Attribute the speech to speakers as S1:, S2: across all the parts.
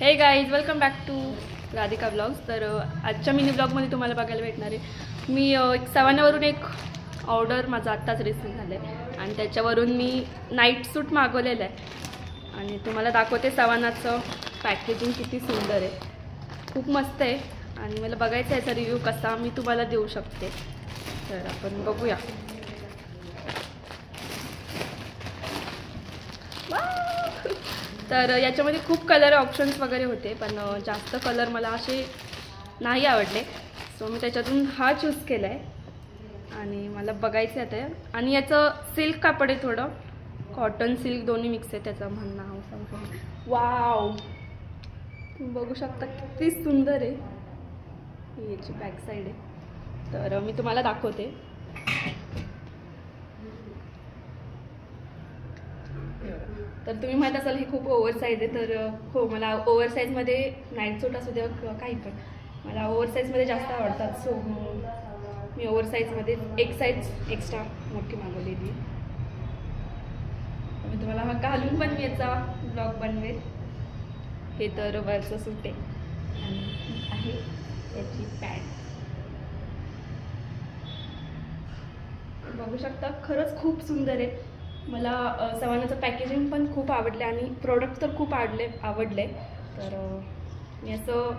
S1: हे guys, welcome back to Radhika blogs. तर आजच्या मिनी ब्लॉगमध्ये तुम्हाला बघायला भेटणार आहे मी एक सवानावरून एक ऑर्डर माझा आत्ताच रिसीव झाला आहे आणि त्याच्यावरून मी नाईट सूट मागवलेलं आहे आणि तुम्हाला दाखवते. सवानाचं पॅकेजिंग किती सुंदर आहे, खूप मस्त आहे आणि मला बघायचं आहे याचा रिव्ह्यू कसा मी तुम्हाला देऊ शकते. तर आपण बघूया. तर याच्यामध्ये खूप कलर ऑप्शन्स वगैरे होते, पण जास्त कलर मला असे नाही आवडले, सो मी त्याच्यातून हा चूज केला आहे आणि मला बघायचं आहे आता. आणि याचं सिल्क कापड आहे, थोडं कॉटन सिल्क दोन्ही मिक्स आहे त्याचं म्हणणं आहे. वाव, तुम्ही बघू शकता किती सुंदर आहे. ही याची बॅक साईड आहे, तर मी तुम्हाला दाखवते. तर तुम्ही माहीत असाल ही खूप ओव्हरसाईज आहे, तर हो, मला ओव्हरसाईजमध्ये नाईट सूट असू द्या किंवा काही पण मला ओव्हरसाईजमध्ये जास्त आवडतात. सो मी ओव्हरसाईजमध्ये एक साईज एक्स्ट्रा मोठी मागवलेली. मी तुम्हाला हा घालून पण मी याचा ब्लॉग बनवेल. हे तर वरचं सूट आहे आणि आहे याची पॅन्ट. बघू शकता, खरंच खूप सुंदर आहे. मला सवानाचं पॅकेजिंग पण खूप आवडले आणि प्रोडक्ट तर खूप आवडले. तर मी असं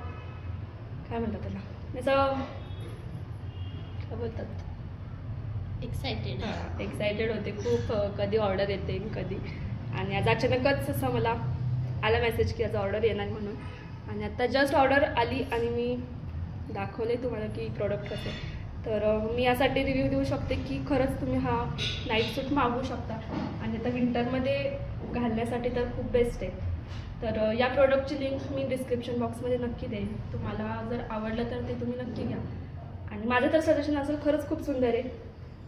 S1: काय म्हणतात त्याला, असं काय बोलतात, एक्सायटेड होते खूप. कधी ऑर्डर येते कधी, आणि आज अचानकच असं मला आला मेसेज की आज ऑर्डर येणार म्हणून. आणि आता जस्ट ऑर्डर आली आणि मी दाखवले तुम्हाला की प्रोडक्ट कसे. तर मी यासाठी रिव्ह्यू देऊ शकते की खरंच तुम्ही हा नाईट सूट मागवू शकता आणि आता विंटरमध्ये घालण्यासाठी तर खूप बेस्ट आहे. तर या प्रोडक्टची लिंक मी डिस्क्रिप्शन बॉक्समध्ये नक्की देईन. तुम्हाला जर आवडलं तर ते तुम्ही नक्की घ्या. आणि माझं तर सजेशन असेल, खरंच खूप सुंदर आहे,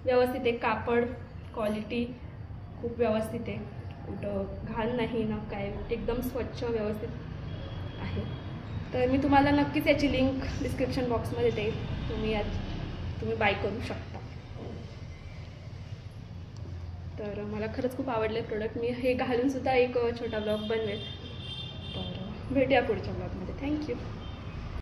S1: व्यवस्थित आहे. कापड क्वालिटी खूप व्यवस्थित आहे, कुठं घाण नाही ना काय, एकदम स्वच्छ व्यवस्थित आहे. तर मी तुम्हाला नक्कीच याची लिंक डिस्क्रिप्शन बॉक्समध्ये देईन, तुम्ही बाय करू शकता. तर मला खरंच खूप आवडले प्रोडक्ट. मी हे घालून सुद्धा एक छोटा ब्लॉग बनवेल. तर भेटूया पुढच्या ब्लॉगमध्ये. थँक्यू.